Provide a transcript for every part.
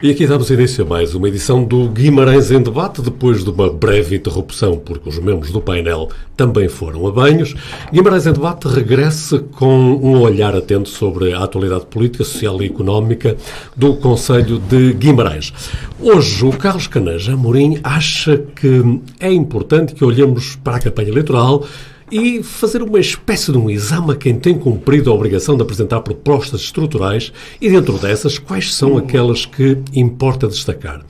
E aqui damos início a mais uma edição do Guimarães em Debate, depois de uma breve interrupção, porque os membros do painel também foram a banhos. Guimarães em Debate regressa com um olhar atento sobre a atualidade política, social e económica do Concelho de Guimarães. Hoje, o Carlos Caneja Amorim acha que é importante que olhemos para a campanha eleitoral e fazer uma espécie de um exame a quem tem cumprido a obrigação de apresentar propostas estruturais e, dentro dessas, quais são aquelas que importa destacar.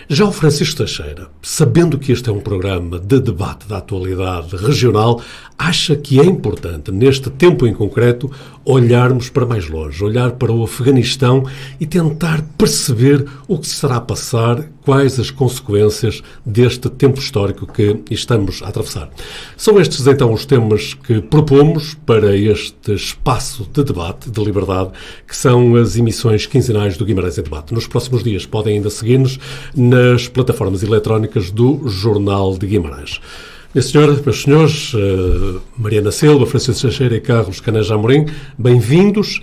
Já o Francisco Teixeira, sabendo que este é um programa de debate da atualidade regional, acha que é importante, neste tempo em concreto, olharmos para mais longe, olhar para o Afeganistão e tentar perceber o que se estará a passar, quais as consequências deste tempo histórico que estamos a atravessar. São estes, então, os temas que propomos para este espaço de debate, de liberdade, que são as emissões quinzenais do Guimarães em Debate. Nos próximos dias podem ainda seguir-nos nas plataformas eletrónicas do Jornal de Guimarães. Meus senhores, Mariana Silva, Francisco Teixeira e Carlos Caneja Amorim, bem-vindos.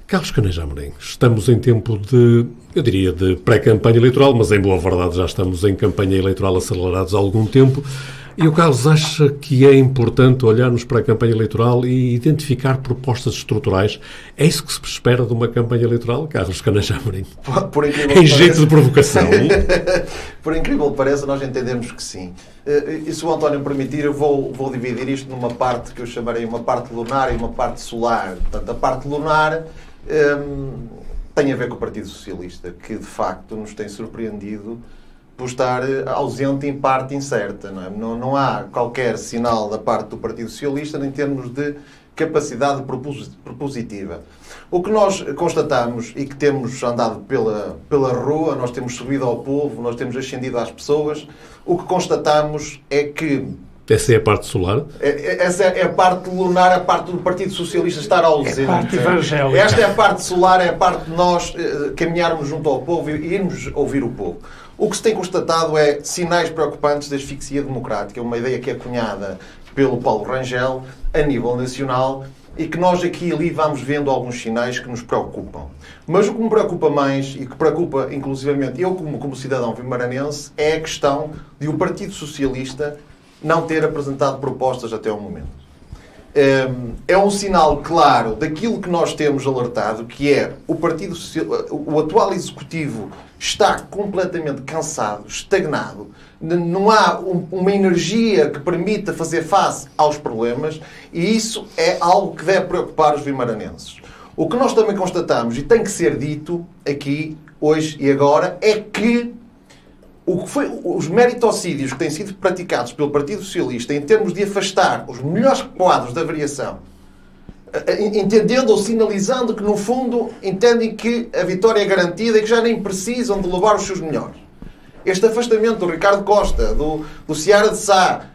Carlos Caneja Amorim, estamos em tempo de, eu diria, de pré-campanha eleitoral, mas em boa verdade já estamos em campanha eleitoral acelerados há algum tempo. E o Carlos acha que é importante olharmos para a campanha eleitoral e identificar propostas estruturais. É isso que se espera de uma campanha eleitoral, Carlos Caneja Amorim? Em jeito de provocação. Por incrível que pareça, nós entendemos que sim. E se o António permitir, eu vou dividir isto numa parte que eu chamarei uma parte lunar e uma parte solar. Portanto, a parte lunar tem a ver com o Partido Socialista, que de facto nos tem surpreendido por estar ausente em parte incerta. Não há qualquer sinal da parte do Partido Socialista em termos de capacidade propositiva. O que nós constatamos e que temos andado pela rua, nós temos subido ao povo, nós temos ascendido às pessoas, o que constatamos é que... Essa é a parte solar? Essa é a parte lunar, a parte do Partido Socialista estar ausente. É a parte evangélica. Esta é a parte solar, é a parte de nós caminharmos junto ao povo e irmos ouvir o povo. O que se tem constatado é sinais preocupantes de asfixia democrática, uma ideia que é cunhada pelo Paulo Rangel a nível nacional e que nós aqui e ali vamos vendo alguns sinais que nos preocupam. Mas o que me preocupa mais e que preocupa inclusivamente eu como cidadão vimaranense é a questão de o Partido Socialista não ter apresentado propostas até ao momento. É um sinal claro daquilo que nós temos alertado, que é o atual Executivo está completamente cansado, estagnado, não há uma energia que permita fazer face aos problemas e isso é algo que deve preocupar os vimaranenses. O que nós também constatamos, e tem que ser dito aqui, hoje e agora, é que os meritocídios que têm sido praticados pelo Partido Socialista em termos de afastar os melhores quadros da variação, entendendo ou sinalizando que, no fundo, entendem que a vitória é garantida e que já nem precisam de levar os seus melhores. Este afastamento do Ricardo Costa, do Seara de Sá,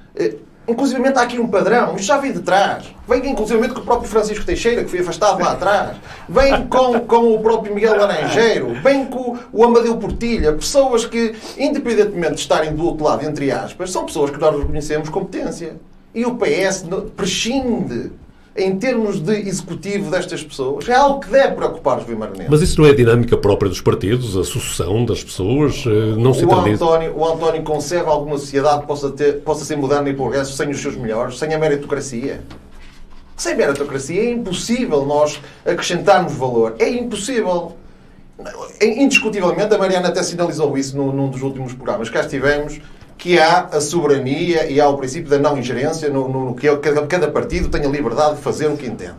inclusivamente há aqui um padrão, isto já vem de trás. Vem inclusivamente com o próprio Francisco Teixeira, que foi afastado lá atrás. Vem com o próprio Miguel Laranjeiro. Vem com o Amadeu Portilha. Pessoas que, independentemente de estarem do outro lado, entre aspas, são pessoas que nós reconhecemos competência. E o PS prescinde em termos de executivo destas pessoas. É algo que deve preocupar os vimaranenses. Mas isso não é a dinâmica própria dos partidos, a sucessão das pessoas? Não se internaliza? O António concebe alguma sociedade que possa ser moderna e progresso sem os seus melhores, sem a meritocracia? Sem meritocracia é impossível nós acrescentarmos valor. É impossível. Indiscutivelmente, a Mariana até sinalizou isso num dos últimos programas que cá estivemos, que há a soberania e há o princípio da não ingerência no que cada partido tem a liberdade de fazer o que entende.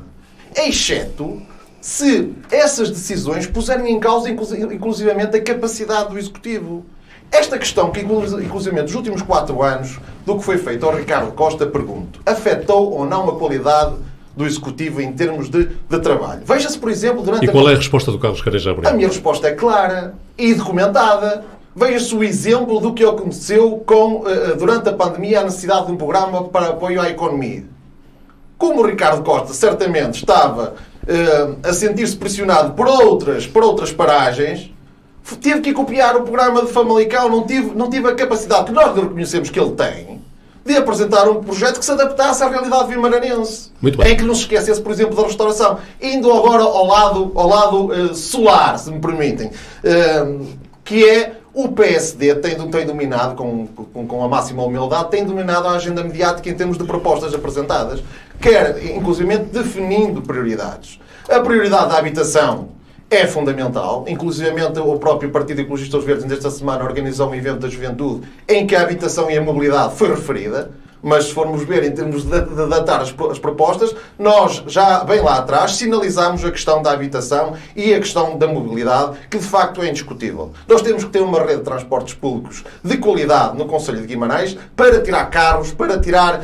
Exceto se essas decisões puserem em causa inclusivamente a capacidade do Executivo. Esta questão que, inclusivamente, nos últimos 4 anos, do que foi feito ao Ricardo Costa, pergunto, afetou ou não a qualidade do Executivo em termos de trabalho? Veja-se, por exemplo, durante... E qual é a resposta do Carlos Caneja Amorim? A minha resposta é clara e documentada. Veja-se o exemplo do que aconteceu durante a pandemia, a necessidade de um programa para apoio à economia. Como o Ricardo Costa certamente estava a sentir-se pressionado por outras paragens, teve que copiar o programa de Famalicão, não tive a capacidade que nós reconhecemos que ele tem de apresentar um projeto que se adaptasse à realidade vimaranense. Muito bem. Em que não se esquecesse, por exemplo, da restauração. Indo agora ao lado solar, se me permitem. que é o PSD tem dominado, com a máxima humildade, tem dominado a agenda mediática em termos de propostas apresentadas, quer, inclusivamente, definindo prioridades. A prioridade da habitação é fundamental. Inclusivamente, o próprio Partido Ecologista dos Verdes, esta semana, organizou um evento da juventude em que a habitação e a mobilidade foi referida. Mas se formos ver em termos de datar as propostas, nós já bem lá atrás sinalizámos a questão da habitação e a questão da mobilidade, que de facto é indiscutível. Nós temos que ter uma rede de transportes públicos de qualidade no Concelho de Guimarães para tirar carros, para tirar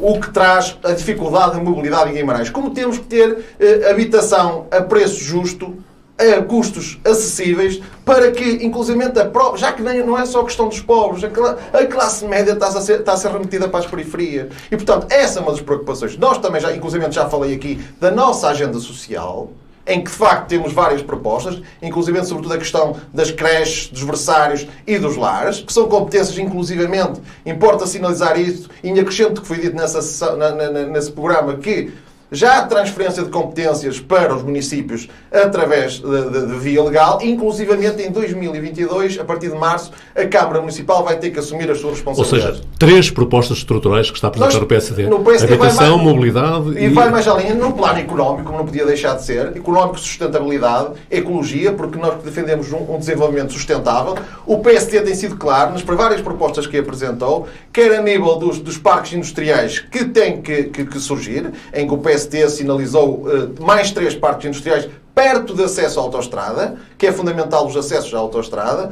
o que traz a dificuldade da mobilidade em Guimarães. Como temos que ter habitação a preço justo, a custos acessíveis, para que, inclusivamente, já que não é só questão dos pobres, a classe média está a ser remetida para as periferias. E, portanto, essa é uma das preocupações. Nós também, já falei aqui da nossa agenda social, em que, de facto, temos várias propostas, inclusivamente, sobretudo, a questão das creches, dos berçários e dos lares, que são competências, inclusivamente, importa sinalizar isso, e acrescento que foi dito nesse programa, que já há transferência de competências para os municípios através de via legal, inclusivamente em 2022, a partir de março, a Câmara Municipal vai ter que assumir as suas responsabilidades. Ou seja, 3 propostas estruturais que está a apresentar o PSD. No PSD habitação, mobilidade e vai mais além no plano económico, como não podia deixar de ser, económico, sustentabilidade, ecologia, porque nós defendemos um desenvolvimento sustentável. O PSD tem sido claro nas várias propostas que apresentou, quer a nível dos parques industriais que têm que surgir, em que o PSD sinalizou mais 3 parques industriais perto de acesso à autoestrada, que é fundamental os acessos à autoestrada.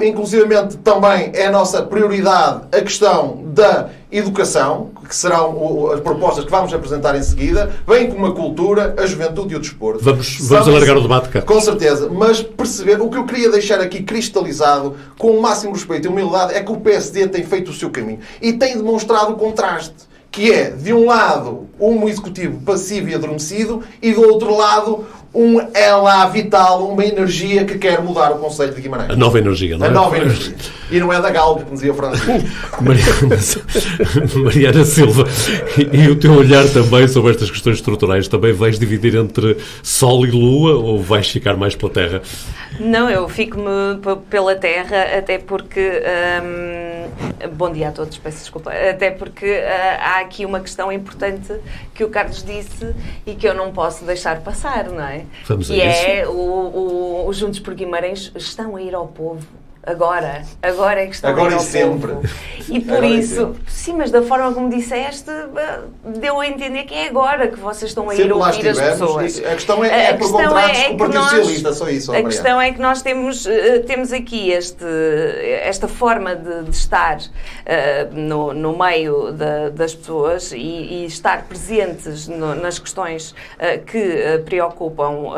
Inclusivamente também é a nossa prioridade a questão da educação, que serão as propostas que vamos apresentar em seguida, bem como a cultura, a juventude e o desporto. Vamos alargar o debate cá. Com certeza, mas perceber, o que eu queria deixar aqui cristalizado, com o máximo respeito e humildade, é que o PSD tem feito o seu caminho e tem demonstrado o contraste, que é, de um lado, um executivo passivo e adormecido e, do outro lado, um ela vital, uma energia que quer mudar o Concelho de Guimarães. A nova energia, não é? A nova energia. E não é da Galp, como dizia o Francisco. Mariana Silva, e o teu olhar também sobre estas questões estruturais, também vais dividir entre Sol e Lua ou vais ficar mais pela Terra? Não, eu fico-me pela Terra, até porque... bom dia a todos, peço desculpa. Até porque há aqui uma questão importante que o Carlos disse e que eu não posso deixar passar, não é? Vamos a isso. Que é o Juntos por Guimarães estão a ir ao povo. Agora é que estão a ir ao sempre. povo. E por isso, sim, mas da forma como disseste, deu a entender que é agora que vocês estão a ir ouvir as pessoas. A questão é por contratos com o Partido Socialista, só isso. A questão é que nós temos aqui esta forma de estar no meio das pessoas e estar presentes nas questões que preocupam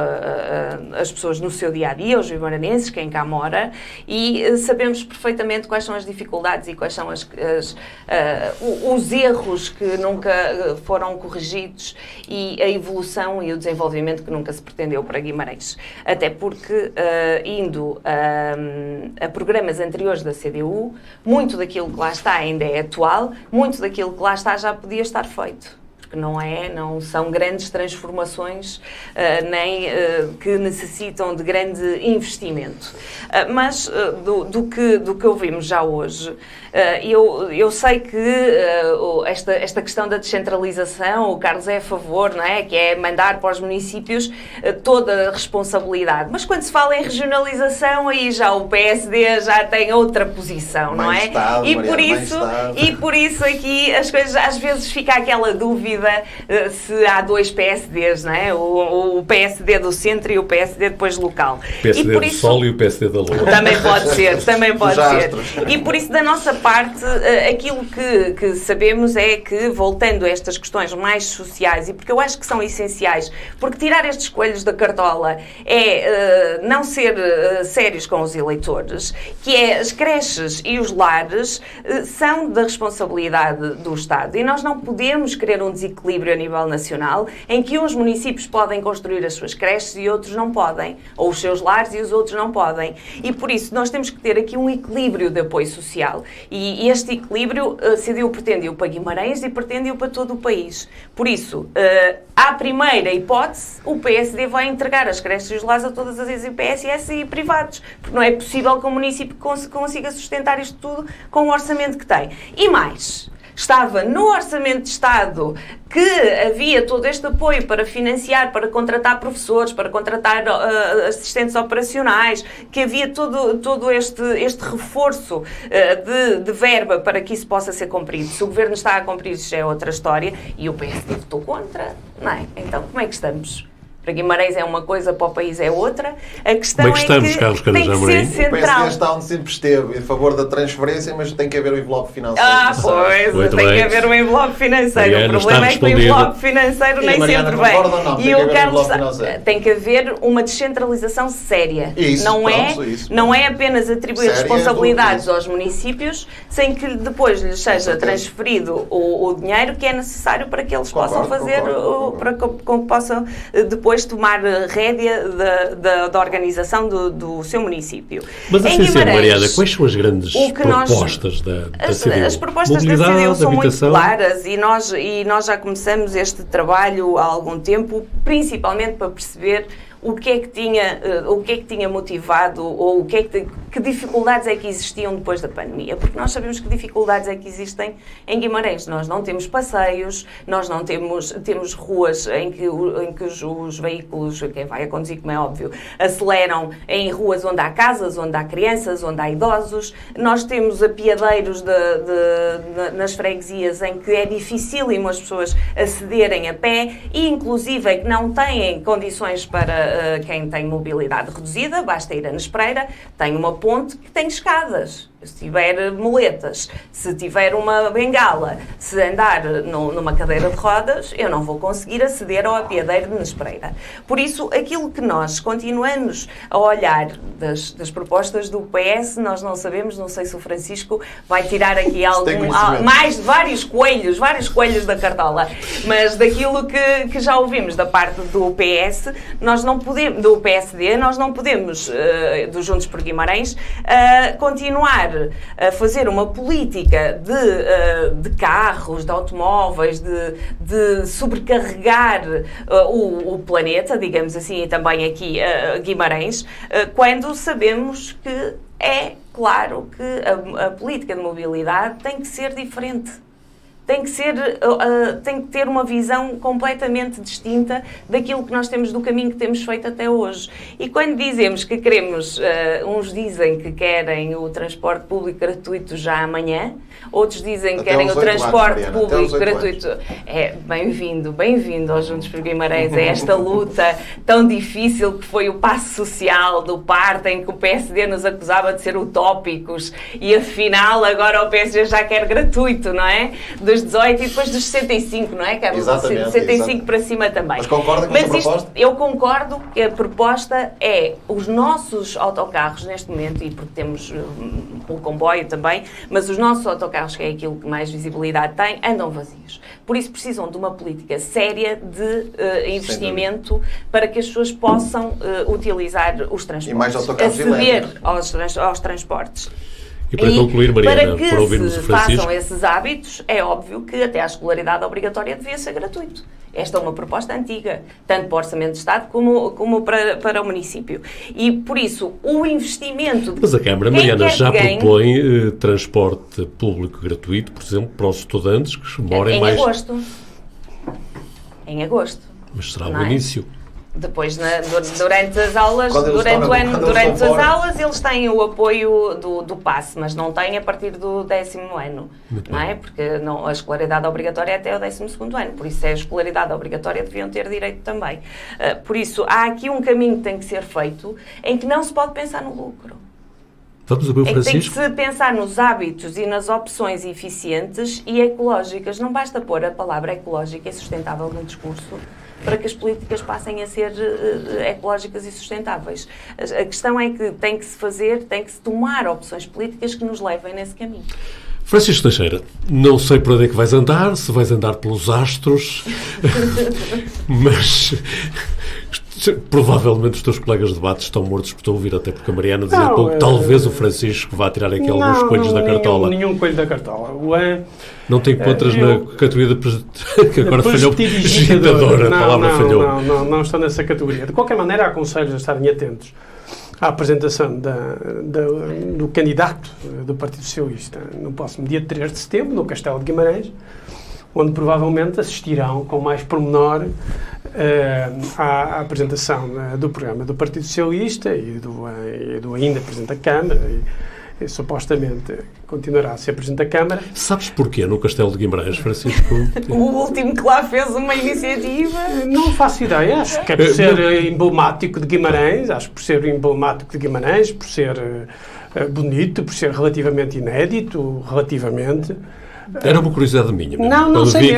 as pessoas no seu dia-a-dia, os guimaranenses, quem cá mora, e sabemos perfeitamente quais são as dificuldades e quais são os erros que nunca foram corrigidos e a evolução e o desenvolvimento que nunca se pretendeu para Guimarães. Até porque, indo a programas anteriores da CDU, muito daquilo que lá está ainda é atual, muito daquilo que lá está já podia estar feito. Que não são grandes transformações, nem que necessitam de grande investimento. Mas do que ouvimos já hoje, eu sei que esta questão da descentralização, o Carlos é a favor, não é? Que é mandar para os municípios toda a responsabilidade. Mas quando se fala em regionalização, aí já o PSD já tem outra posição, não é? Estado, e por isso aqui as coisas, às vezes fica aquela dúvida se há 2 PSDs, não é? O PSD do centro e o PSD depois local. O PSD do Sol e o PSD da Lua. Também pode ser. E por isso, da nossa parte, aquilo que sabemos é que, voltando a estas questões mais sociais, e porque eu acho que são essenciais, porque tirar estes coelhos da cartola é não ser sérios com os eleitores, que é as creches e os lares são da responsabilidade do Estado. E nós não podemos querer um desequilíbrio desequilíbrio a nível nacional, em que uns municípios podem construir as suas creches e outros não podem, ou os seus lares e os outros não podem. E por isso nós temos que ter aqui um equilíbrio de apoio social. E este equilíbrio CDU pretende-o para Guimarães e pretende-o para todo o país. Por isso, à primeira hipótese, o PSD vai entregar as creches e os lares a todas as IPSS e privados, porque não é possível que o município consiga sustentar isto tudo com o orçamento que tem. E mais, estava no Orçamento de Estado que havia todo este apoio para financiar, para contratar professores, para contratar assistentes operacionais, que havia todo este reforço de verba para que isso possa ser cumprido. Se o Governo está a cumprir isso já é outra história e o PSD votou contra, não é? Então como é que estamos? Para Guimarães é uma coisa, para o país é outra. A questão como é que estamos, Carlos tem que ser central. O PSD está onde sempre esteve, em favor da transferência, mas tem que haver o envelope financeiro. Pois, tem que haver um envelope financeiro. Mariana, o problema é que o envelope financeiro nem sempre vem. E o Carlos tem que haver uma descentralização séria. Isso, não é apenas atribuir responsabilidades aos municípios sem que depois lhes seja transferido o dinheiro que é necessário para que eles possam fazer, para que possam depois tomar rédea da organização do seu município. Mas assim sendo, Mariana, quais são as grandes propostas da CDU? As propostas da CDU são muito claras e nós já começamos este trabalho há algum tempo, principalmente para perceber o que é que tinha motivado ou que dificuldades é que existiam depois da pandemia, porque nós sabemos que dificuldades é que existem em Guimarães. Nós não temos passeios, nós não temos ruas em que os veículos, quem vai a conduzir, como é óbvio, aceleram em ruas onde há casas, onde há crianças, onde há idosos. Nós temos apiadeiros nas freguesias em que é dificílimo as pessoas acederem a pé e, inclusive, é que não têm condições para quem tem mobilidade reduzida, basta ir a Nespreira, tem uma ponte que tem escadas. Se tiver muletas, se tiver uma bengala, se andar numa cadeira de rodas, eu não vou conseguir aceder ao apiadeiro de Nespreira. Por isso, aquilo que nós continuamos a olhar das propostas do PS, nós não sabemos, não sei se o Francisco vai tirar aqui vários coelhos da cartola, mas daquilo que já ouvimos da parte do PS, nós não podemos, do PSD, nós não podemos, do Juntos por Guimarães, continuar a fazer uma política de carros, de automóveis, de sobrecarregar o planeta, digamos assim, e também aqui Guimarães, quando sabemos que é claro que a política de mobilidade tem que ser diferente. Tem que ter uma visão completamente distinta daquilo que nós temos, do caminho que temos feito até hoje. E quando dizemos que queremos, uns dizem que querem o transporte público gratuito já amanhã, outros dizem que querem o transporte público gratuito. É, bem-vindo aos Juntos por Guimarães, é esta luta tão difícil que foi o passo social do PART, em que o PSD nos acusava de ser utópicos e afinal agora o PSD já quer gratuito, não é? Dos 18 e depois dos 65, não é, Carlos? Exatamente. 65 para cima também. Mas concorda com a proposta? Eu concordo que a proposta é os nossos autocarros neste momento, e porque temos o comboio também, mas os nossos autocarros, que é aquilo que mais visibilidade tem, andam vazios. Por isso precisam de uma política séria de investimento para que as pessoas possam utilizar os transportes. E mais autocarros aceder aos transportes. E para concluir, Mariana, para ouvirmos o Francisco, para que se façam esses hábitos, é óbvio que até a escolaridade obrigatória devia ser gratuito. Esta é uma proposta antiga, tanto para o Orçamento de Estado como para o município. E, por isso, o investimento... Mas a Câmara, Mariana, já propõe transporte público gratuito, por exemplo, para os estudantes que moram mais... Em agosto. Mas será no início. Depois, durante as aulas, durante as aulas, eles têm o apoio do PASSE, mas não têm a partir do 10º ano, não é? Porque a escolaridade obrigatória é até o 12º ano, por isso é a escolaridade obrigatória, deviam ter direito também. Por isso, há aqui um caminho que tem que ser feito, em que não se pode pensar no lucro. Vamos ouvir o Francisco? Tem que se pensar nos hábitos e nas opções eficientes e ecológicas. Não basta pôr a palavra ecológica e sustentável no discurso para que as políticas passem a ser ecológicas e sustentáveis. A questão é que tem que se tomar opções políticas que nos levem nesse caminho. Francisco Teixeira, não sei por onde é que vais andar, se vais andar pelos astros, mas provavelmente os teus colegas de debate estão mortos por te ouvir, até porque a Mariana dizia há pouco, talvez o Francisco vá tirar aqui alguns coelhos da cartola. Nenhum coelho da cartola. Não te encontras na categoria que agora falhou, agitadora, a palavra falhou. Não estou nessa categoria. De qualquer maneira, aconselho a estarem atentos à apresentação do candidato do Partido Socialista no próximo dia 3 de setembro, no Castelo de Guimarães, onde provavelmente assistirão com mais pormenor à apresentação do programa do Partido Socialista e do ainda Presidente da Câmara e supostamente continuará a ser Presidente da Câmara. Sabes porquê no Castelo de Guimarães, Francisco? O último que lá fez uma iniciativa. Não faço ideia, acho que é por ser emblemático de Guimarães, por ser bonito, por ser relativamente inédito, Era uma curiosidade minha. Não sei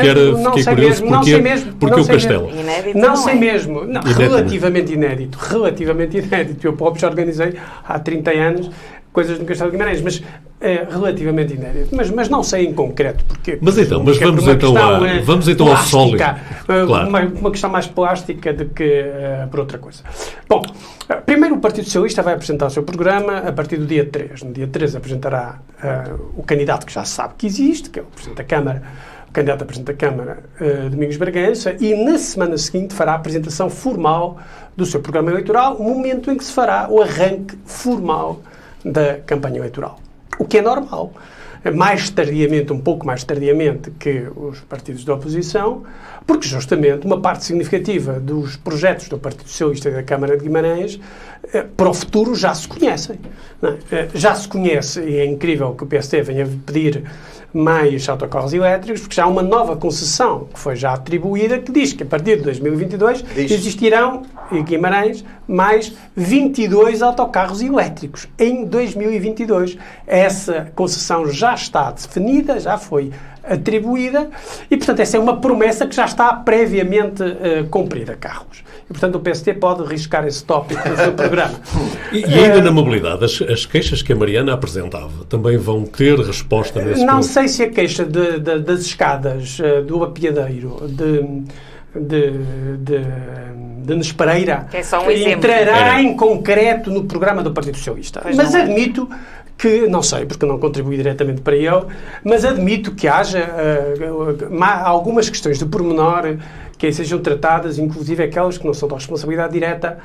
mesmo. Porque o Castelo. Inédito não sei mesmo. Relativamente inédito. Eu próprio já organizei há 30 anos coisas no Castelo de Guimarães, mas relativamente inédito. Mas não sei em concreto porque. Mas vamos então ao sólido. Claro. Uma questão mais plástica do que por outra coisa. Bom, primeiro o Partido Socialista vai apresentar o seu programa a partir do dia 3. No dia 3 apresentará o candidato que já se sabe que existe, que é o Presidente da Câmara, o candidato a Presidente da Câmara, Domingos Bragança, e na semana seguinte fará a apresentação formal do seu programa eleitoral, momento em que se fará o arranque formal da campanha eleitoral. O que é normal. Um pouco mais tardiamente que os partidos da oposição, porque justamente uma parte significativa dos projetos do Partido Socialista e da Câmara de Guimarães para o futuro já se conhecem. Já se conhece, e é incrível que o PSD venha pedir mais autocarros elétricos, porque já há uma nova concessão que foi já atribuída, que diz que a partir de 2022 existirão em Guimarães mais 22 autocarros elétricos em 2022. Essa concessão já está definida, já foi atribuída e, portanto, essa é uma promessa que já está previamente cumprida, Carlos. E, portanto, o PSD pode arriscar esse tópico no seu programa. E ainda na mobilidade, as queixas que a Mariana apresentava também vão ter resposta nesse programa? Não sei se a queixa das escadas do apiadeiro de Nespereira entrará em concreto no programa do Partido Socialista. Mas admito que, não sei, porque não contribuí diretamente para ele, mas admito que haja algumas questões de pormenor que aí sejam tratadas, inclusive aquelas que não são da responsabilidade direta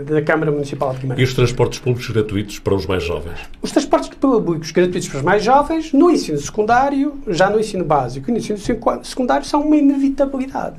da Câmara Municipal de Guimarães. E os transportes públicos gratuitos para os mais jovens? Os transportes públicos gratuitos para os mais jovens, no ensino secundário, já no ensino básico e no ensino secundário, são uma inevitabilidade.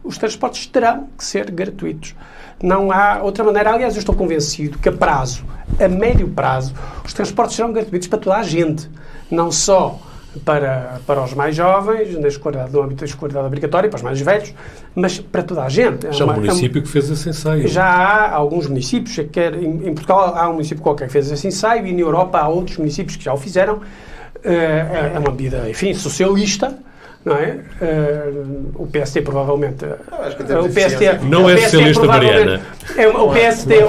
Os transportes terão que ser gratuitos. Não há outra maneira. Aliás, eu estou convencido que a médio prazo, os transportes serão gratuitos para toda a gente. Não só para os mais jovens, no âmbito da escolaridade obrigatória, para os mais velhos, mas para toda a gente. Já há um município que fez esse ensaio. Já há alguns municípios, em Portugal há um município qualquer que fez esse ensaio e na Europa há outros municípios que já o fizeram. É uma medida, enfim, socialista, não é? O PSD provavelmente... Não é socialista, Mariana. O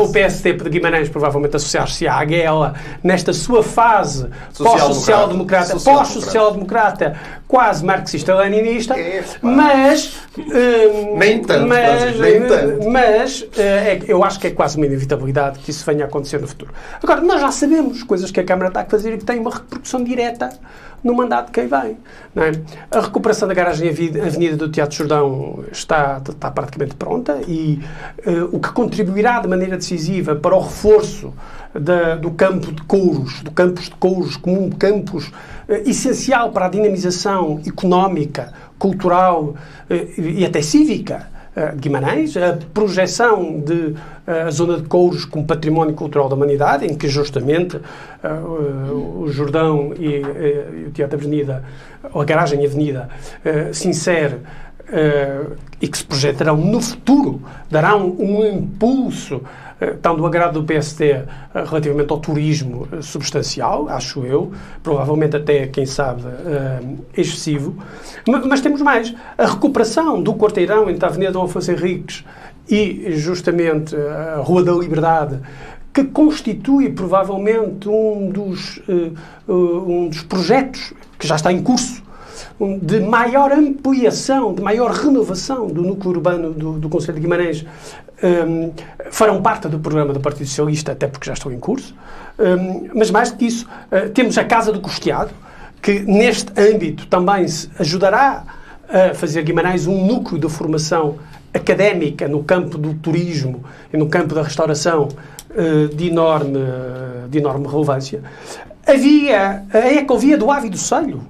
PSD de Guimarães provavelmente associar-se à AGELA nesta sua fase pós-social-democrata, quase marxista-leninista, mas eu acho que é quase uma inevitabilidade que isso venha a acontecer no futuro. Agora, nós já sabemos coisas que a Câmara está a fazer e que têm uma repercussão direta no mandato de quem vem. Não é? A recuperação da garagem Avenida do Teatro Jordão está praticamente pronta e o que contribuirá de maneira decisiva para o reforço do campus de Couros como um campus essencial para a dinamização económica, cultural e até cívica de Guimarães, a projeção a zona de Couros como património cultural da humanidade, em que justamente o Jordão e o Teatro Avenida, ou a garagem Avenida, se insere e que se projetarão no futuro, darão um impulso tão do agrado do PSD relativamente ao turismo substancial, acho eu, provavelmente até, quem sabe, excessivo. Mas temos mais. A recuperação do quarteirão entre a Avenida Dom Afonso Henriques e justamente a Rua da Liberdade, que constitui provavelmente um dos projetos que já está em curso de maior ampliação, de maior renovação do núcleo urbano do Concelho de Guimarães, farão parte do programa do Partido Socialista, até porque já estão em curso. Mas mais do que isso, temos a Casa do Costeado, que neste âmbito também se ajudará a fazer Guimarães um núcleo de formação académica no campo do turismo e no campo da restauração de enorme relevância. Havia a Ecovia do Ave e do Selho,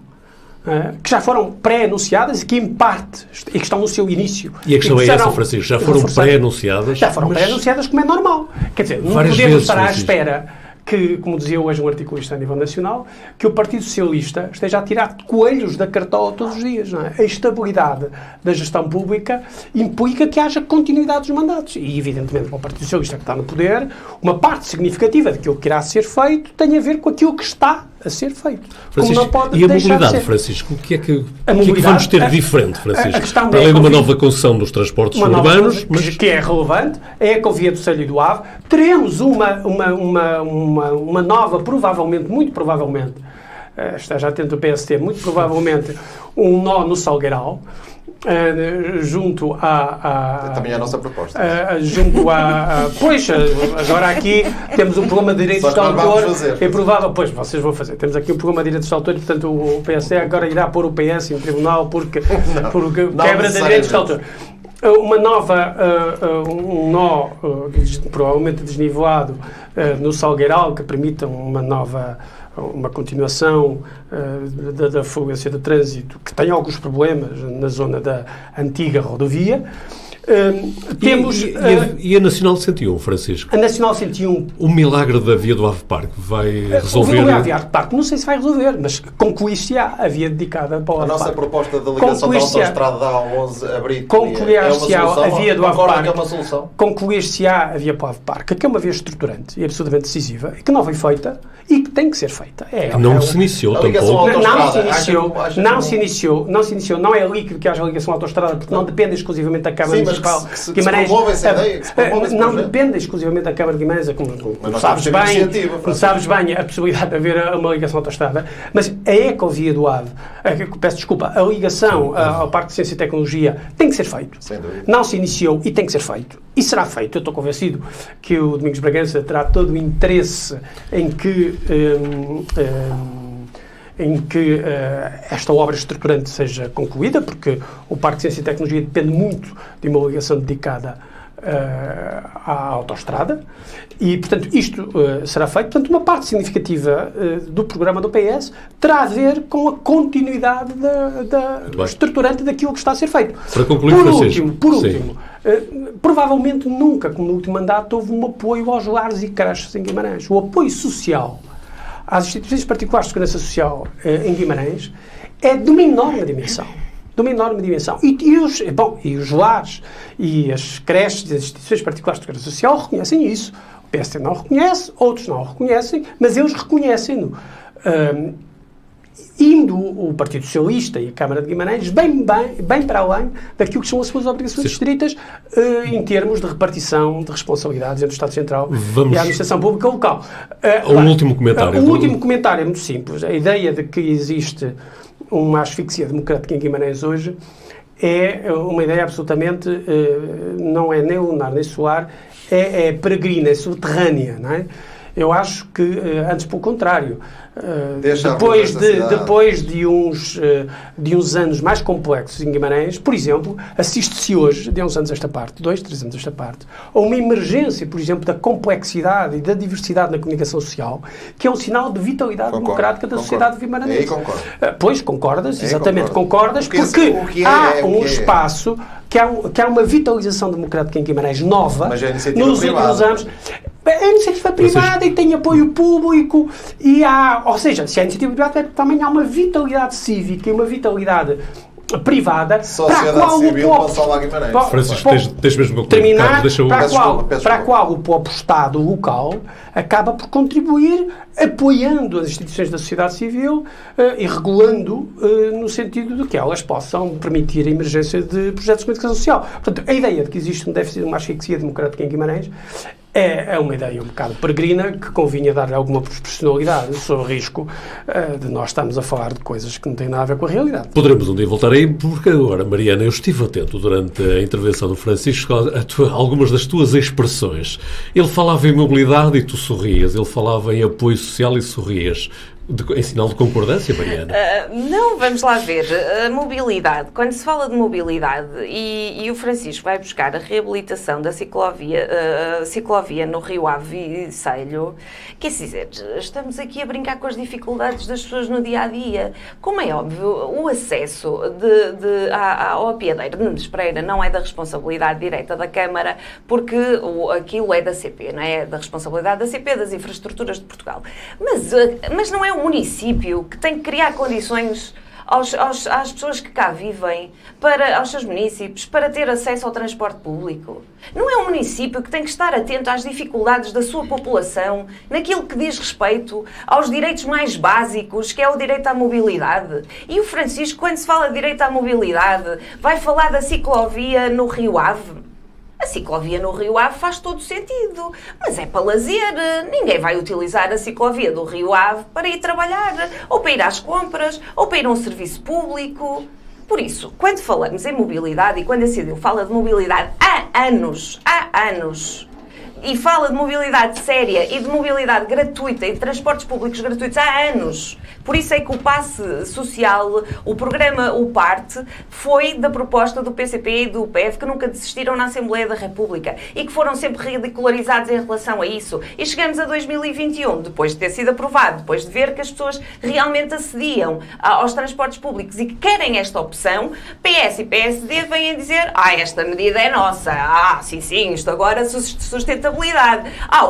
que já foram pré-anunciadas e que, em parte, e que estão no seu início. E a questão é essa, Francisco, já foram pré-anunciadas? Já foram pré-anunciadas, como é normal. Quer dizer, não podemos estar à espera que, como dizia hoje um articulista a nível nacional, que o Partido Socialista esteja a tirar coelhos da cartola todos os dias. Não é? A estabilidade da gestão pública implica que haja continuidade dos mandatos. E, evidentemente, para o Partido Socialista que está no poder, uma parte significativa daquilo que irá ser feito tem a ver com aquilo que está a ser feito. Francisco, como não pode e a mobilidade, Francisco? O que é que vamos ter diferente, Francisco? Para além de uma nova concessão dos transportes urbanos, que é relevante, é a Ecovia do Selho e do Ave. Teremos uma nova, provavelmente, muito provavelmente, esteja atento o PST, muito provavelmente, um nó no Salgueiral, junto também é a nossa proposta. Pois, agora aqui temos um programa de direitos de autor. É provável, pois, vocês vão fazer. Temos aqui um programa de direitos de autor e, portanto, o PSD agora irá pôr o PS em tribunal porque quebra de direitos de autor. Um nó provavelmente desnivelado no Salgueiral, que permita uma continuação da fluência de trânsito, que tem alguns problemas na zona da antiga rodovia. E a Nacional 101, Francisco? A Nacional 101... O milagre da via do Ave Parque vai resolver... O milagre da via do Ave Parque não sei se vai resolver, mas concluir-se-á a via dedicada para o Ave Parque. A nossa proposta de ligação da autoestrada da A11 a Brito concluir-se-á a via do Ave Parque. É uma solução. Concluir-se-á a via para o Ave Parque, que é uma via estruturante e absolutamente decisiva, e que não foi feita e que tem que ser feita. Não se iniciou tampouco. Não se iniciou. Não é líquido que haja ligação à autoestrada, porque não depende exclusivamente da Câmara Municipal de Guimarães. Não depende exclusivamente da Câmara de Guimarães, como sabes bem, a possibilidade de haver uma ligação à autostrada, mas a Ecovia do Ave, a ligação ao Parque de Ciência e Tecnologia tem que ser feito. Não se iniciou e tem que ser feito. E será feito. Eu estou convencido que o Domingos Bragança terá todo o interesse em que esta obra estruturante seja concluída, porque o Parque de Ciência e Tecnologia depende muito de uma ligação dedicada à autoestrada e, portanto, isto será feito. Portanto, uma parte significativa do programa do PS terá a ver com a continuidade estruturante daquilo que está a ser feito. Para concluir, por último, provavelmente nunca, como no último mandato, houve um apoio aos lares e creches em Guimarães. O apoio social às instituições particulares de segurança social em Guimarães é de uma enorme dimensão. E os lares e as creches e as instituições particulares de segurança social reconhecem isso. O PSD não reconhece, outros não reconhecem, mas eles reconhecem-no. Indo o Partido Socialista e a Câmara de Guimarães bem para além daquilo que são as suas obrigações estritas em termos de repartição de responsabilidades entre o Estado Central e a Administração Pública Local. Último comentário. O último comentário é muito simples. A ideia de que existe uma asfixia democrática em Guimarães hoje é uma ideia absolutamente, não é nem lunar nem solar, é peregrina, é subterrânea, não é? Eu acho que, antes pelo contrário, depois de uns anos mais complexos em Guimarães, por exemplo, assiste-se hoje, de uns anos esta parte, 2, 3 anos esta parte, a uma emergência, por exemplo, da complexidade e da diversidade na comunicação social, que é um sinal de vitalidade democrática da sociedade guimaranense. Aí concordo. Pois, concordas, exatamente, concordas, porque há um espaço que há uma vitalização democrática em Guimarães nova, nos últimos anos. É iniciativa privada e tem apoio público ou seja, se há iniciativa privada também há uma vitalidade cívica e uma vitalidade privada para a qual o próprio Estado local acaba por contribuir apoiando as instituições da sociedade civil e regulando no sentido de que elas possam permitir a emergência de projetos de comunicação social. Portanto, a ideia de que existe um déficit de uma asfixia democrática em Guimarães é uma ideia um bocado peregrina que convinha dar alguma proporcionalidade sob o risco de nós estarmos a falar de coisas que não têm nada a ver com a realidade. Poderemos um dia voltar aí, porque agora, Mariana, eu estive atento durante a intervenção do Francisco a algumas das tuas expressões. Ele falava em mobilidade e tu sorrias, ele falava em apoio social e sorrias. Em sinal de concordância, Mariana? Não, vamos lá ver. A mobilidade, quando se fala de mobilidade e o Francisco vai buscar a reabilitação da ciclovia no Rio Ave e Selho, quer dizer, estamos aqui a brincar com as dificuldades das pessoas no dia-a-dia. Como é óbvio, o acesso ao apiadeiro de Mendes Pereira não é da responsabilidade direta da Câmara, porque aquilo é da CP, não é? Da responsabilidade da CP, das infraestruturas de Portugal. Mas não é o município que tem que criar condições às pessoas que cá vivem, aos seus municípios, para ter acesso ao transporte público. Não é o município que tem que estar atento às dificuldades da sua população, naquilo que diz respeito aos direitos mais básicos, que é o direito à mobilidade. E o Francisco, quando se fala de direito à mobilidade, vai falar da ciclovia no Rio Ave. A ciclovia no Rio Ave faz todo sentido, mas é para lazer. Ninguém vai utilizar a ciclovia do Rio Ave para ir trabalhar, ou para ir às compras, ou para ir a um serviço público. Por isso, quando falamos em mobilidade, e quando a CDU fala de mobilidade há anos, e fala de mobilidade séria e de mobilidade gratuita e de transportes públicos gratuitos há anos. Por isso é que o passe social, o programa O Parte, foi da proposta do PCP e do PF, que nunca desistiram na Assembleia da República e que foram sempre ridicularizados em relação a isso. E chegamos a 2021, depois de ter sido aprovado, depois de ver que as pessoas realmente acediam aos transportes públicos e que querem esta opção, PS e PSD vêm dizer: esta medida é nossa, sim, isto agora sustentabilidade.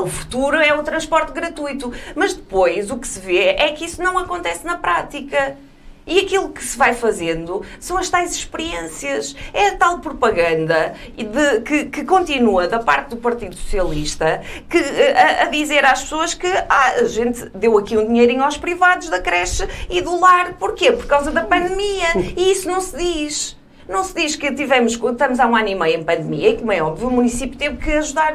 O futuro é o transporte gratuito. Mas depois o que se vê é que isso não acontece na prática. E aquilo que se vai fazendo são as tais experiências. É a tal propaganda que continua da parte do Partido Socialista a dizer às pessoas que a gente deu aqui um dinheirinho aos privados da creche e do lar. Porquê? Por causa da pandemia. E isso não se diz. Não se diz que estamos há 1 ano e meio em pandemia e, como é óbvio, o município teve que ajudar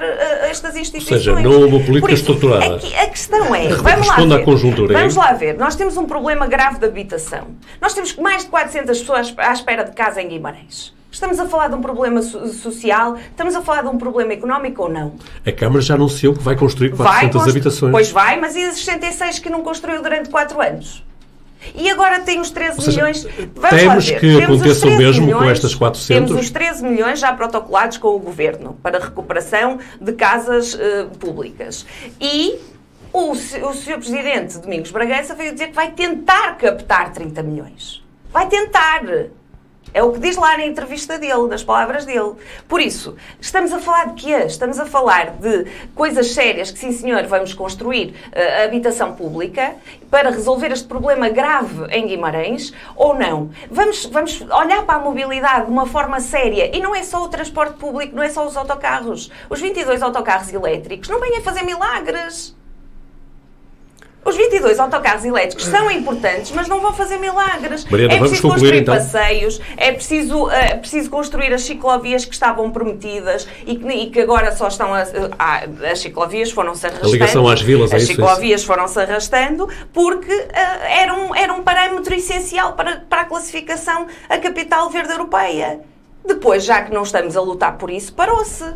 estas instituições. Ou seja, não houve uma política estruturada. A questão é, vamos lá ver, nós temos um problema grave de habitação. Nós temos mais de 400 pessoas à espera de casa em Guimarães. Estamos a falar de um problema social? Estamos a falar de um problema económico ou não? A Câmara já anunciou que vai construir 400 habitações. Pois vai, mas e as 66 que não construiu durante 4 anos? E agora tem os 13 milhões... Temos que aconteça o mesmo com estas 400? Temos os 13 milhões já protocolados com o Governo para a recuperação de casas públicas. E o Sr. Presidente Domingos Bragança veio dizer que vai tentar captar 30 milhões. Vai tentar. É o que diz lá na entrevista dele, nas palavras dele. Por isso, estamos a falar de quê? Estamos a falar de coisas sérias que, sim senhor, vamos construir a habitação pública para resolver este problema grave em Guimarães, ou não? Vamos olhar para a mobilidade de uma forma séria. E não é só o transporte público, não é só os autocarros. Os 22 autocarros elétricos não vêm a fazer milagres. Os 22 autocarros elétricos são importantes, mas não vão fazer milagres. Mariana, é preciso construir então passeios, é preciso construir as ciclovias que estavam prometidas e que agora só estão as ciclovias foram-se arrastando. A ligação às vilas, as ciclovias foram-se arrastando porque era um parâmetro essencial para a classificação a capital verde europeia. Depois, já que não estamos a lutar por isso, parou-se.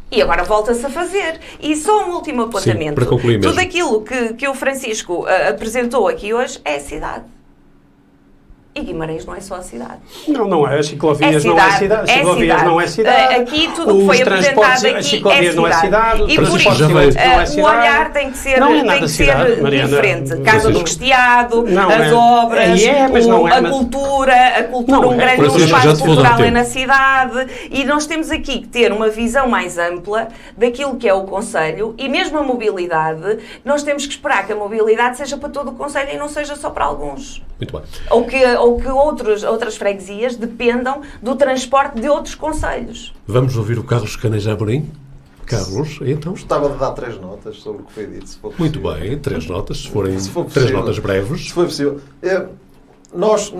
E agora volta-se a fazer. E só um último apontamento. Sim, para concluir mesmo. Tudo aquilo que o Francisco apresentou aqui hoje é a cidade. E Guimarães não é só a cidade. Não é. As ciclovias não é cidade. As ciclovias não é cidade. Aqui tudo o que foi apresentado aqui as ciclovias é não é cidade. E por isso, o olhar tem que ser, diferente. Casa do Cristiado, as obras, a cultura, um grande espaço cultural é na cidade. E nós temos aqui que ter uma visão mais ampla daquilo que é o concelho e mesmo a mobilidade. Nós temos que esperar que a mobilidade seja para todo o concelho e não seja só para alguns. Muito bem. Ou que outras freguesias dependam do transporte de outros concelhos. Vamos ouvir o Carlos Caneja Amorim? Carlos, então? Gostava de dar 3 notas sobre o que foi dito. Se for muito bem, 3 notas, se forem 3 notas breves. Se for possível. Nós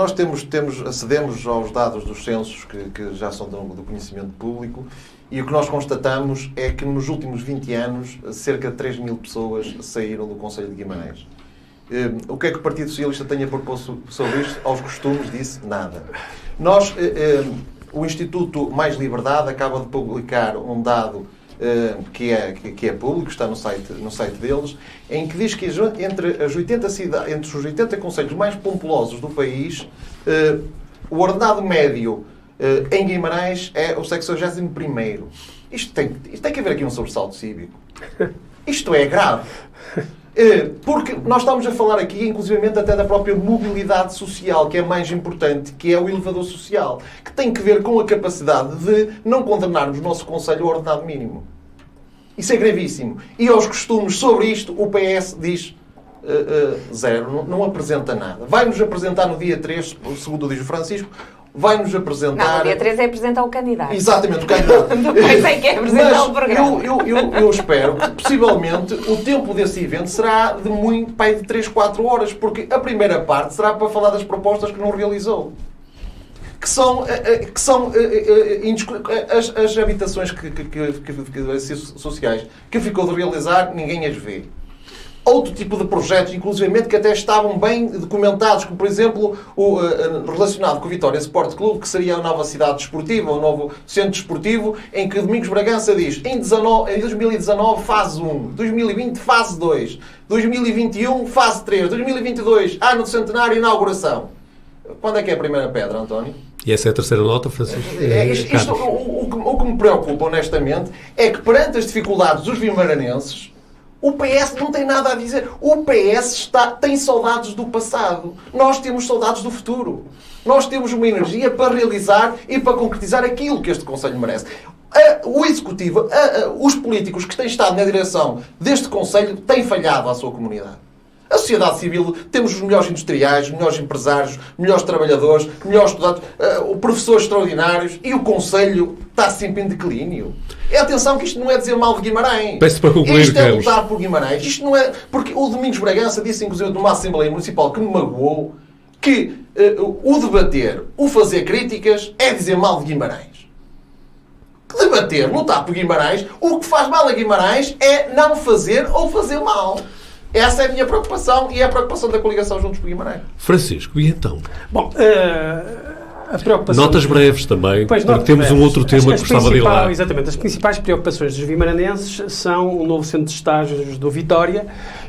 acedemos aos dados dos censos que já são do conhecimento público E o que nós constatamos é que nos últimos 20 anos cerca de 3 mil pessoas saíram do Concelho de Guimarães. O que é que o Partido Socialista tem a propor sobre isto? Aos costumes disse nada. O Instituto Mais Liberdade acaba de publicar um dado que é público, está no site deles, em que diz que entre os 80 concelhos mais populosos do país, o ordenado médio em Guimarães é o 61º. Isto tem que haver aqui um sobressalto cívico. Isto é grave. Porque nós estamos a falar aqui, inclusivamente, até da própria mobilidade social, que é mais importante, que é o elevador social, que tem que ver com a capacidade de não condenarmos o nosso Conselho ao ordenado mínimo. Isso é gravíssimo. E aos costumes sobre isto, o PS diz zero, não apresenta nada. Vai-nos apresentar no dia 3, segundo diz o Francisco, vai-nos apresentar... Não, o dia 3 é apresentar o candidato. Exatamente, o candidato. Depois é que é apresentar o programa. Eu espero que, possivelmente, o tempo desse evento será de 3, 4 horas, porque a primeira parte será para falar das propostas que não realizou. Que são as habitações sociais que ficou de realizar, ninguém as vê. Outro tipo de projetos, inclusivamente, que até estavam bem documentados, como, por exemplo, relacionado com o Vitória Sport Clube, que seria a nova cidade desportiva, o novo centro desportivo, em que Domingos Bragança diz, em 2019, fase 1, 2020, fase 2, 2021, fase 3, 2022, ano do centenário, inauguração. Quando é que é a primeira pedra, António? E essa é a terceira nota, Francisco? O que me preocupa, honestamente, é que perante as dificuldades dos vimaranenses, o PS não tem nada a dizer. O PS tem saudades do passado. Nós temos saudades do futuro. Nós temos uma energia para realizar e para concretizar aquilo que este Conselho merece. O Executivo, os políticos que têm estado na direção deste Conselho têm falhado à sua comunidade. A sociedade civil, temos os melhores industriais, os melhores empresários, melhores trabalhadores, melhores estudantes, professores extraordinários, e o Conselho está sempre em declínio. Atenção que isto não é dizer mal de Guimarães. Peço para concluir, isto é lutar por Guimarães. Isto não é... Porque o Domingos Bragança disse, inclusive, numa Assembleia Municipal que me magoou, que o debater, o fazer críticas, é dizer mal de Guimarães. Que debater, lutar por Guimarães, o que faz mal a Guimarães é não fazer ou fazer mal. Essa é a minha preocupação e é a preocupação da coligação Juntos por Guimarães. Francisco, e então? Bom, a preocupação... Notas breves também, porque temos um outro tema que gostava de ir lá. Exatamente. As principais preocupações dos vimaranenses são o novo centro de estágios do Vitória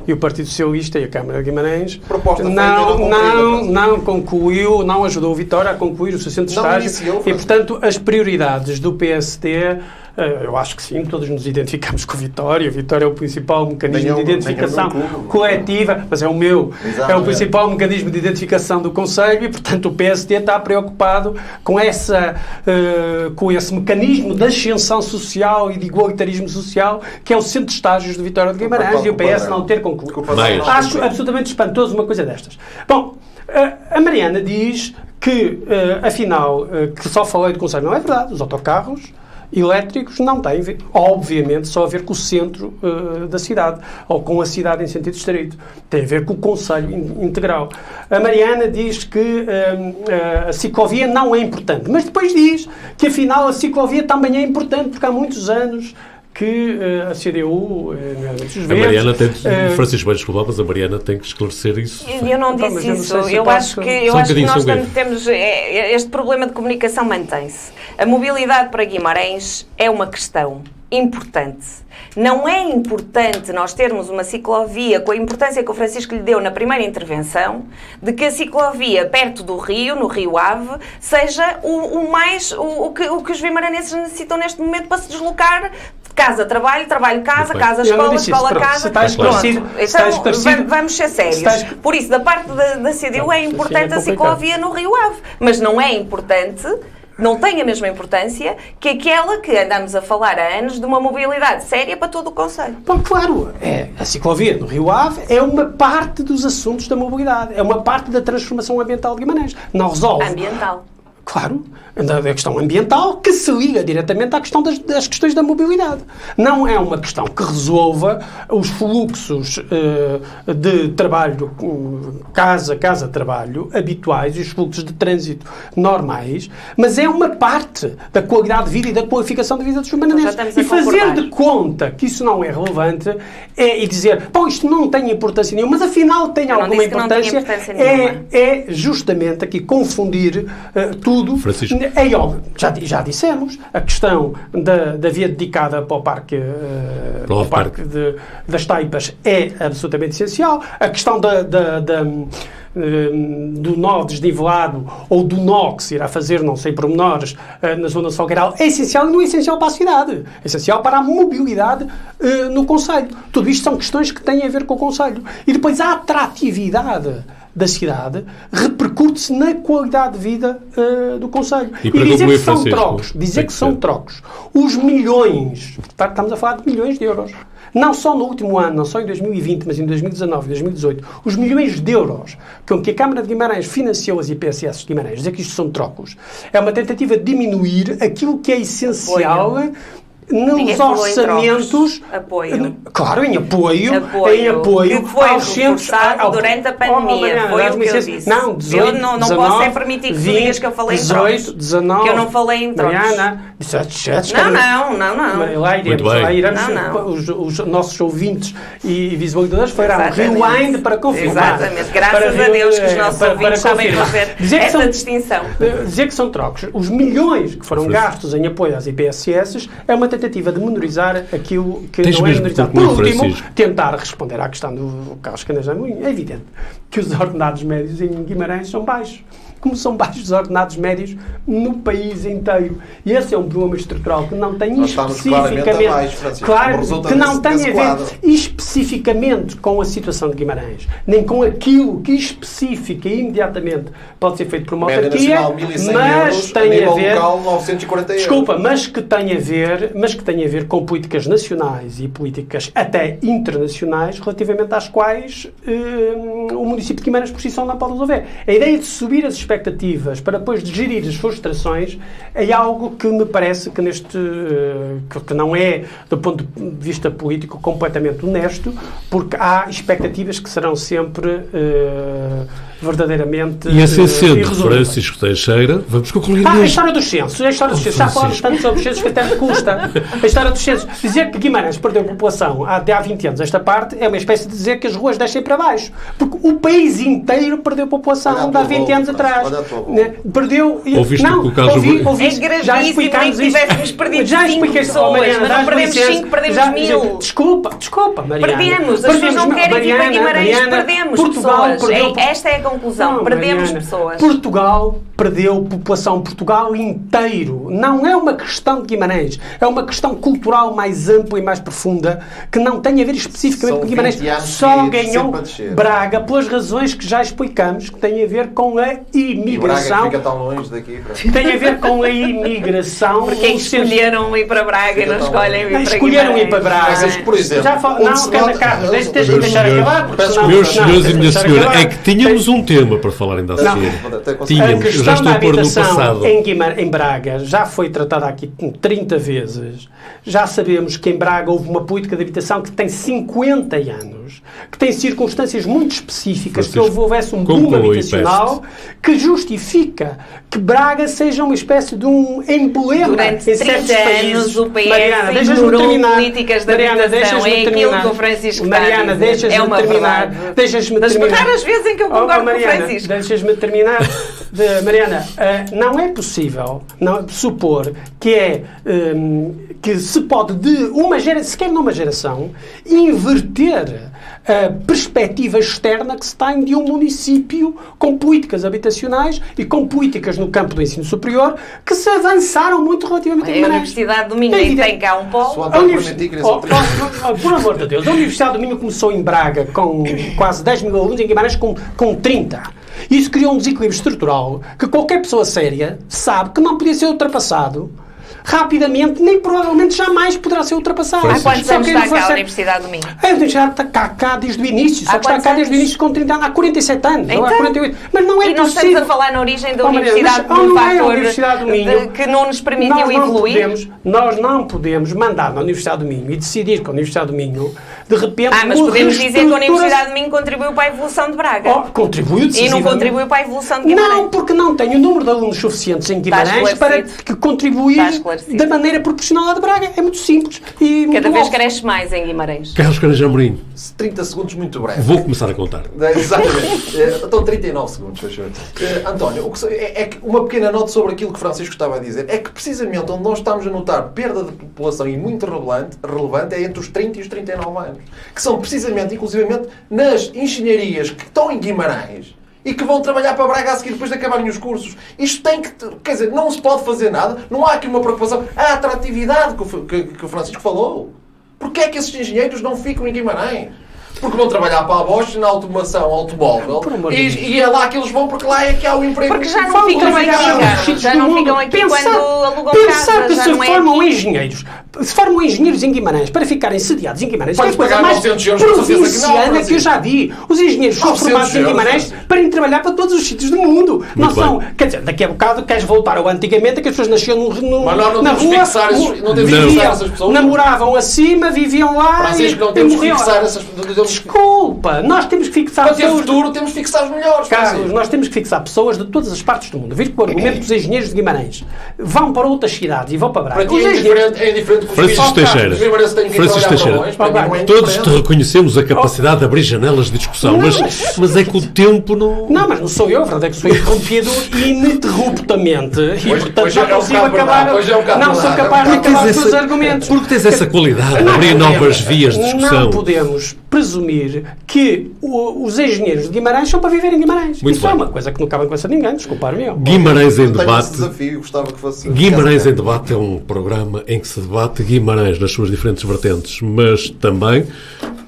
e o Partido Socialista e a Câmara de Guimarães não concluiu, não ajudou o Vitória a concluir o seu centro de estágios e, portanto, as prioridades do PSD... Eu acho que sim, todos nos identificamos com o Vitória. O Vitória é o principal mecanismo de identificação coletiva, mas é o meu. Exato, é o principal mecanismo de identificação do Conselho e, portanto, o PSD está preocupado com esse mecanismo de ascensão social e de igualitarismo social que é o centro de estágios de Vitória de Guimarães e o PS não ter concluído. Acho absolutamente espantoso uma coisa destas. Bom, a Mariana diz que, afinal, que só falei do Conselho. Não é verdade. Os autocarros elétricos não têm, obviamente, só a ver com o centro da cidade, ou com a cidade em sentido estrito. Tem a ver com o Conselho integral. A Mariana diz que a ciclovia não é importante, mas depois diz que, afinal, a ciclovia também é importante, porque há muitos anos que a CDU... a Mariana tem... Francisco, vai desculpar, mas a Mariana tem que esclarecer isso. Eu não disse isso. Eu acho que nós temos... Este problema de comunicação mantém-se. A mobilidade para Guimarães é uma questão importante. Não é importante nós termos uma ciclovia com a importância que o Francisco lhe deu na primeira intervenção, de que a ciclovia perto do rio, no Rio Ave, seja o que os vimaranenses necessitam neste momento para se deslocar de casa, trabalho, casa, casa, escola, escola, casa. Está esclarecido. Então, vamos ser sérios. Por isso, da parte da CDU é importante a ciclovia no Rio Ave, mas não é importante... Não tem a mesma importância que aquela que andamos a falar há anos de uma mobilidade séria para todo o Conselho. Bom, claro, a ciclovia no Rio Ave é uma parte dos assuntos da mobilidade, é uma parte da transformação ambiental de Guimarães. Não resolve. Ambiental. Claro, da questão ambiental, que se liga diretamente à questão das questões da mobilidade. Não é uma questão que resolva os fluxos de trabalho, casa-trabalho, habituais, e os fluxos de trânsito normais, mas é uma parte da qualidade de vida e da qualificação de vida dos humanos. E fazer de conta que isso não é relevante e dizer, bom, isto não tem importância nenhuma, mas afinal tem alguma importância, é justamente aqui confundir tudo. Francisco. É óbvio, já dissemos, a questão da via dedicada para o parque, das Taipas é absolutamente essencial. A questão do nó desnivelado ou do nó que se irá fazer, não sei pormenores, na zona Salgueiral, é essencial e não é essencial para a cidade. É essencial para a mobilidade no concelho. Tudo isto são questões que têm a ver com o concelho. E depois a atratividade da cidade repercute-se na qualidade de vida do concelho. E dizer que são trocos, os milhões, estamos a falar de milhões de euros, não só no último ano, não só em 2020, mas em 2019, 2018, os milhões de euros com que a Câmara de Guimarães financiou as IPSS de Guimarães, dizer que isto são trocos, é uma tentativa de diminuir aquilo que é essencial nos orçamentos. Apoio. Claro, em apoio que foi aos centros durante a pandemia. Foi o que eu disse. Não, 18, eu não 19, posso é permitir que tu digas que eu falei 18, em trocos. 19, que eu não falei em trocos. Mariana, não. Lá iremos. Os nossos ouvintes e visualizadores farão rewind para confirmar. Exatamente. Graças a Deus que os nossos ouvintes sabem fazer essa distinção. Dizer que são trocos. Os milhões que foram gastos em apoio às IPSS é uma tentativa de menorizar aquilo que não é menorizado. Por último, tentar responder à questão do Carlos Canas Amorim. É evidente que os ordenados médios em Guimarães são baixos. Como são baixos os ordenados médios no país inteiro. E esse é um problema estrutural que não tem especificamente... Claro, que não tem a ver especificamente com a situação de Guimarães, nem com aquilo que especifica e imediatamente pode ser feito por uma autarquia, mas tem a ver... Local, 940 euros. Desculpa, mas que tem a ver com políticas nacionais e políticas até internacionais relativamente às quais o município de Guimarães por si só não pode resolver. A ideia de subir as expectativas para depois de gerir as frustrações é algo que me parece que que não é, do ponto de vista político, completamente honesto, porque há expectativas que serão sempre verdadeiramente e assim sendo, Francisco Teixeira, vamos concluir a história dos censos. Já falamos tanto sobre os censos que até me custa. A história dos censos. Dizer que Guimarães perdeu população há 20 anos, esta parte, é uma espécie de dizer que as ruas descem para baixo. Porque o país inteiro perdeu população há 20 anos atrás. Perdeu... Ouviste que o caso... É gravíssimo e tivéssemos perdido 5 pessoas, mas não perdemos 5, perdemos 1000. Desculpa, Mariana. Perdemos. As pessoas não querem vir para Guimarães, perdemos pessoas. Esta é a conclusão. Perdemos pessoas. Portugal perdeu população. Portugal inteiro. Não é uma questão de Guimarães. É uma questão cultural mais ampla e mais profunda que não tem a ver especificamente com Guimarães. Só ganhou Braga pelas razões que já explicamos, que tem a ver com a imigração. Fica tão longe daqui. Tem a ver com a imigração. Porque escolheram ir para Braga e não escolhem ir para Guimarães. Escolheram ir para Braga. Mas, por exemplo, deixa-me acabar. Meus senhores e minha senhora, é que tínhamos um tema para falarem da Associação. Tínhamos, já estou a pôr no passado. Em Braga já foi tratada aqui 30 vezes. Já sabemos que em Braga houve uma política de habitação que tem 50 anos, que tem circunstâncias muito específicas, que houvesse um boom habitacional que justifica que Braga seja uma espécie de um emblema. Durante 30 anos o PS ignorou políticas de habitação. É aquilo que o Francisco Mariana, deixas-me terminar. Deixas-me terminar. As vezes em que eu concordo com o Francisco. Deixas-me terminar. Mariana, não é possível supor que se pode, sequer numa geração, inverter a perspectiva externa que se tem de um município com políticas habitacionais e com políticas no campo do ensino superior que se avançaram muito relativamente a Guimarães. A Universidade do Minho tem cá um polo. Por amor de Deus, a Universidade do Minho começou em Braga com quase 10 mil alunos, em Guimarães com 30. Isso criou um desequilíbrio estrutural que qualquer pessoa séria sabe que não podia ser ultrapassado rapidamente, nem provavelmente jamais poderá ser ultrapassado. Há quantos Só anos que está não vai cá a ser- Universidade do Minho? A Universidade está cá desde o início, só Há que está quantos cá desde o anos? início com 30 anos, há 47 anos, ou Então? há 48. Mas não é E nós possível. estamos a falar na origem da Oh, Maria, Universidade mas de um não é a fator Universidade do Minho. que não nos permitiu Nós não evoluir. nós não podemos mandar na Universidade do Minho e decidir que a Universidade do Minho, de repente, Mas podemos dizer que a Universidade de Minho contribuiu para a evolução de Braga. Contribuiu E decisivamente. não contribuiu para a evolução de Guimarães. Não, porque não tem o número de alunos suficientes em Guimarães para esclarecido. que contribuir Está esclarecido. da maneira proporcional à de Braga. É muito simples. E Cada muito vez óbvio. cresce mais em Guimarães. Carlos Caranjo Amorim, 30 segundos muito breve. vou começar a contar. Exatamente. Então 39 segundos, faz favor. António, é que uma pequena nota sobre aquilo que Francisco estava a dizer. É que precisamente onde nós estamos a notar perda de população e muito relevante é entre os 30 e os 39 anos. Que são precisamente, inclusivamente, nas engenharias que estão em Guimarães e que vão trabalhar para Braga a seguir depois de acabarem os cursos. Isto tem que... Quer dizer, não se pode fazer nada. Não há aqui uma preocupação. A atratividade que o Francisco falou. Porquê é que esses engenheiros não ficam em Guimarães? Porque vão trabalhar para a Bosch na automação automóvel Por amor de Deus. e é lá que eles vão, porque lá é que há o emprego. Porque já não Vão ficam trabalhar aqui, nos Carlos. sítios Já do não mundo. ficam aqui Pensar- quando alugam Pensar casa. que Já se não é formam aqui. engenheiros, se formam engenheiros em Guimarães para ficarem sediados em Guimarães, Podes é a coisa pagar mais 900 euros, com certeza que não, provinciana Francisco. que eu já vi. Os engenheiros são 900 formados em euros, Guimarães Francisco. para ir trabalhar para todos os sítios do mundo. Não bem. são, quer dizer, daqui a bocado queres voltar ao antigamente, que as pessoas nasciam Mas nós não na temos rua, que fixar esses- não temos que viviam, fixar essas pessoas. namoravam acima, viviam lá Francisco, não e temos que morriam. fixar essas... Desculpa, nós temos que fixar Para ter pessoas... futuro, temos que fixar os melhores. Carlos, Francisco. nós temos que fixar pessoas de todas as partes do mundo. Vejo que o argumento dos engenheiros de Guimarães vão para outras cidades e vão para Braga. Para ti Os é engenheiros- indiferente que os Francisco filhos- Teixeira. Os Guimarães têm que ir Francisco trabalhar para Teixeira. longe, para mim não é Todos te indiferente. reconhecemos a capacidade de abrir janelas de discussão, mas é que o tempo não... Não, mas não sou eu, a verdade é que sou interrompido ininterruptamente. E, Hoje portanto, é não um consigo bocado acabar. verdade, hoje é um bocado Não sou verdade. capaz de Porque acabar tens os seus essa- argumentos. Porque tens essa qualidade de Não abrir podemos- novas vias de discussão. Não podemos presumir que os engenheiros de Guimarães são para viver em Guimarães. Muito Isso é bem. uma coisa que não cabe em cabeça de ninguém, desculpar-me eu. Guimarães em Eu tenho esse debate. desafio, gostava que fosse... Guimarães em Debate é um programa em que se debate Guimarães nas suas diferentes vertentes, mas também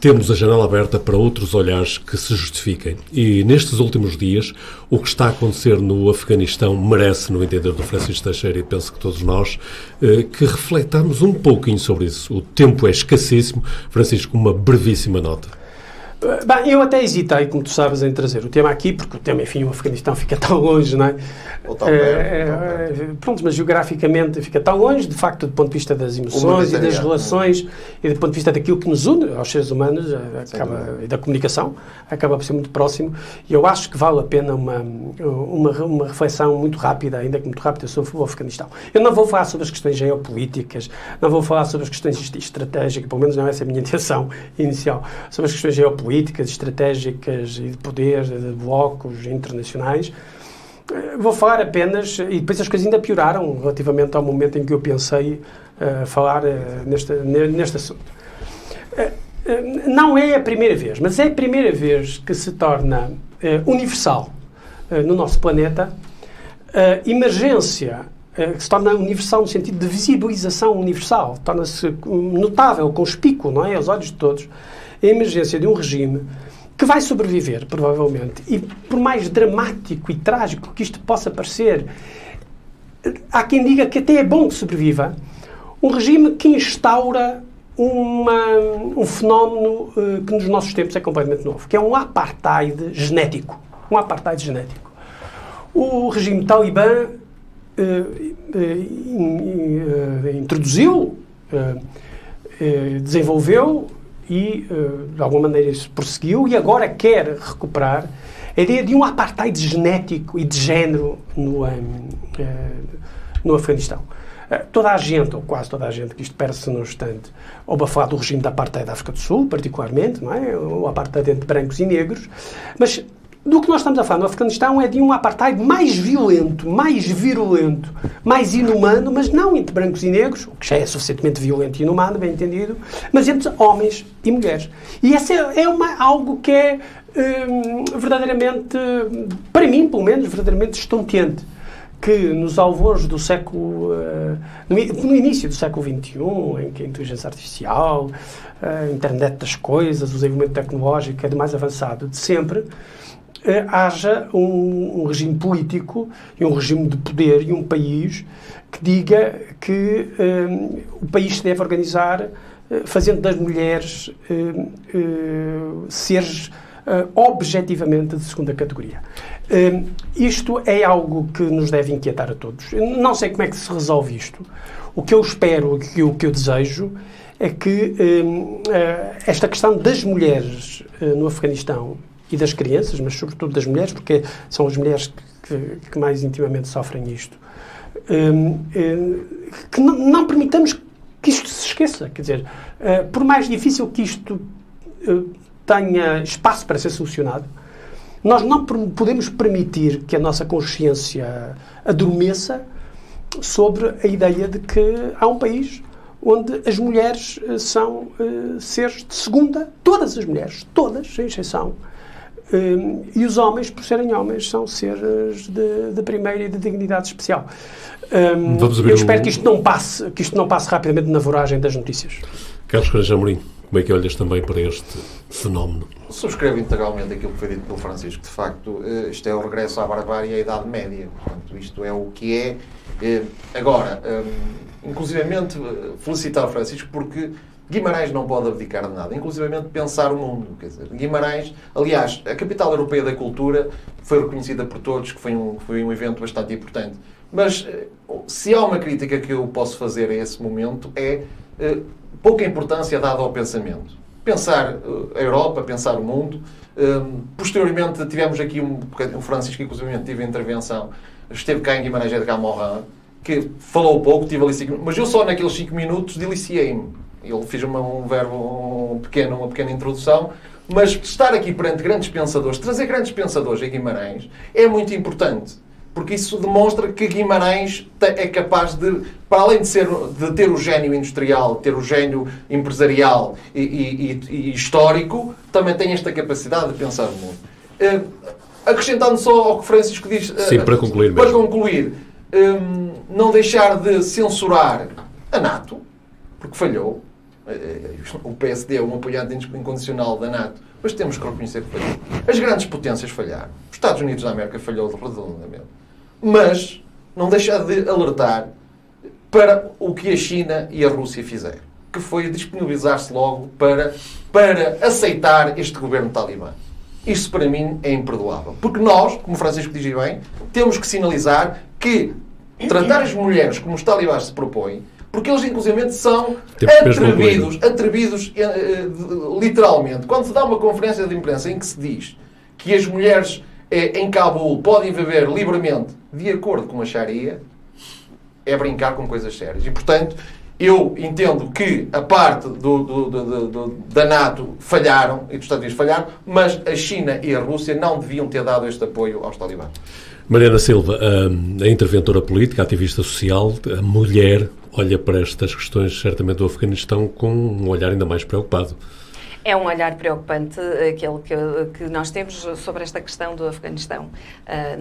temos a janela aberta para outros olhares que se justifiquem. E nestes últimos dias, o que está a acontecer no Afeganistão merece, no entender do Francisco Teixeira, e penso que todos nós, que refletamos um pouquinho sobre isso. O tempo é escassíssimo. Francisco, uma brevíssima nota. Bem, eu até hesitei, como tu sabes, em trazer o tema aqui, porque o tema, enfim, o Afeganistão fica tão longe, não é? Ou tão perto, Pronto, mas geograficamente fica tão longe, de facto, do ponto de vista das emoções e das relações e do ponto de vista daquilo que nos une aos seres humanos e da comunicação, acaba por ser muito próximo, e eu acho que vale a pena uma reflexão muito rápida, ainda que muito rápida, sobre o Afeganistão. Eu não vou falar sobre as questões geopolíticas, não vou falar sobre as questões estratégicas, pelo menos não é essa a minha intenção inicial, sobre as questões geopolíticas, estratégicas e de poder, de blocos internacionais. Vou falar apenas, e depois as coisas ainda pioraram relativamente ao momento em que eu pensei falar neste assunto. Não é a primeira vez, mas é a primeira vez que se torna universal no nosso planeta a emergência, que se torna universal no sentido de visibilização universal, torna-se notável, conspícuo, não é, aos olhos de todos, a emergência de um regime que vai sobreviver, provavelmente, e por mais dramático e trágico que isto possa parecer, há quem diga que até é bom que sobreviva, um regime que instaura um fenómeno que nos nossos tempos é completamente novo, que é um apartheid genético. Um apartheid genético. O regime talibã introduziu, desenvolveu e, de alguma maneira, isso prosseguiu e agora quer recuperar a ideia de um apartheid genético e de género no Afeganistão. Toda a gente, ou quase toda a gente, que isto perde-se num instante, ouve a falar do regime da apartheid da África do Sul, particularmente, não é? O apartheid entre brancos e negros, mas do que nós estamos a falar no Afeganistão é de um apartheid mais violento, mais virulento, mais inumano, mas não entre brancos e negros, o que já é suficientemente violento e inumano, bem entendido, mas entre homens e mulheres. E essa é algo que é verdadeiramente, para mim, pelo menos, verdadeiramente estonteante, que nos alvores do século, no início do século XXI, em que a inteligência artificial, a internet das coisas, o desenvolvimento tecnológico é do mais avançado de sempre, haja um regime político e um regime de poder e um país que diga que o país se deve organizar fazendo das mulheres seres objetivamente de segunda categoria. Isto é algo que nos deve inquietar a todos. Eu não sei como é que se resolve isto. O que eu espero e o que eu desejo é que esta questão das mulheres no Afeganistão e das crianças, mas sobretudo das mulheres, porque são as mulheres que mais intimamente sofrem isto, que não permitamos que isto se esqueça. Quer dizer, por mais difícil que isto tenha espaço para ser solucionado, nós não podemos permitir que a nossa consciência adormeça sobre a ideia de que há um país onde as mulheres são seres de segunda, todas as mulheres, todas, sem exceção, e os homens, por serem homens, são seres de primeira e de dignidade especial. Eu espero que isto não passe rapidamente na voragem das notícias. Carlos Granja Amorim, como é que olhas também para este fenómeno? Subscrevo integralmente aquilo que foi dito pelo Francisco. De facto, isto é o regresso à barbárie e à Idade Média. Portanto, isto é o que é. Agora, inclusivamente, felicitar o Francisco porque Guimarães não pode abdicar de nada, inclusivamente pensar o mundo. Quer dizer, Guimarães, aliás, a capital europeia da cultura foi reconhecida por todos, que foi um evento bastante importante. Mas se há uma crítica que eu posso fazer a esse momento é pouca importância dada ao pensamento. Pensar a Europa, pensar o mundo. Posteriormente tivemos aqui o Francisco, inclusive tive a intervenção, esteve cá em Guimarães Edgar Morin, que falou pouco, tive ali 5 minutos, mas eu só naqueles 5 minutos deliciei-me. Ele fez uma pequena introdução, mas estar aqui perante grandes pensadores, trazer grandes pensadores a Guimarães é muito importante, porque isso demonstra que Guimarães é capaz de, para além de ter o gênio industrial, ter o gênio empresarial e histórico, também tem esta capacidade de pensar no mundo. Acrescentando só ao que Francisco diz, sim, para concluir, não deixar de censurar a NATO, porque falhou. O PSD é um apoiante incondicional da NATO, mas temos que reconhecer que falhou. As grandes potências falharam. Os Estados Unidos da América falhou redondamente. Mas não deixa de alertar para o que a China e a Rússia fizeram, que foi disponibilizar-se logo para aceitar este governo talibã. Isso para mim é imperdoável. Porque nós, como o Francisco diz bem, temos que sinalizar que tratar as mulheres como os talibãs se propõem, porque eles, inclusive, são atrevidos, literalmente. Quando se dá uma conferência de imprensa em que se diz que as mulheres em Cabul podem viver livremente de acordo com a Sharia, é brincar com coisas sérias. E, portanto, eu entendo que a parte da NATO falharam, e dos Estados Unidos falharam, mas a China e a Rússia não deviam ter dado este apoio aos talibãs. Mariana Silva, a interventora política, a ativista social, a mulher, olha para estas questões, certamente, do Afeganistão com um olhar ainda mais preocupado. É um olhar preocupante aquele que nós temos sobre esta questão do Afeganistão.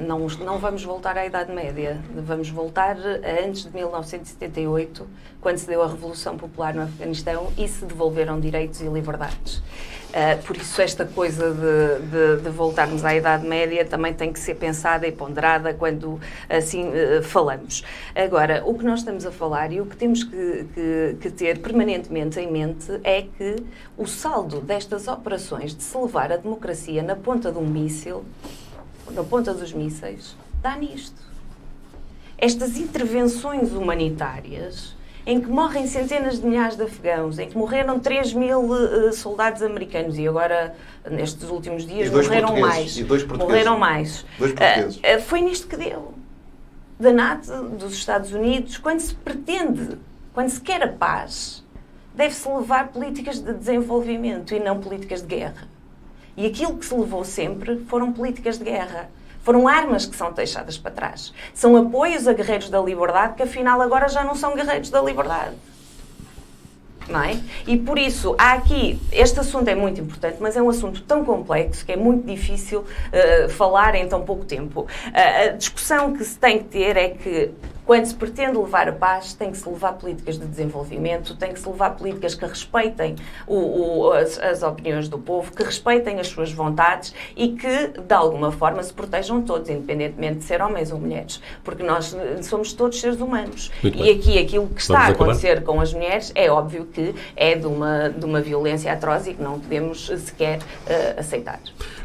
Não vamos voltar à Idade Média, vamos voltar a antes de 1978, quando se deu a Revolução Popular no Afeganistão e se devolveram direitos e liberdades. Por isso esta coisa de voltarmos à Idade Média também tem que ser pensada e ponderada quando assim falamos. Agora, o que nós estamos a falar e o que temos que ter permanentemente em mente é que o saldo destas operações de se levar a democracia na ponta de um míssil, na ponta dos mísseis, dá nisto. Estas intervenções humanitárias em que morrem centenas de milhares de afegãos, em que morreram 3.000 soldados americanos e agora, nestes últimos dias, morreram mais. Morreram mais. Foi nisto que deu. Da NATO, dos Estados Unidos, quando se pretende, quando se quer a paz, deve-se levar políticas de desenvolvimento e não políticas de guerra. E aquilo que se levou sempre foram políticas de guerra. Foram armas que são deixadas para trás. São apoios a guerreiros da liberdade que, afinal, agora já não são guerreiros da liberdade. Não é? E, por isso, há aqui... Este assunto é muito importante, mas é um assunto tão complexo que é muito difícil falar em tão pouco tempo. A discussão que se tem que ter é que Quando se pretende levar a paz, tem que se levar políticas de desenvolvimento, tem que se levar políticas que respeitem as opiniões do povo, que respeitem as suas vontades e que, de alguma forma, se protejam todos, independentemente de ser homens ou mulheres. Porque nós somos todos seres humanos. E aqui, aquilo que está a acontecer com as mulheres, é óbvio que é de uma violência atroz e que não podemos sequer aceitar.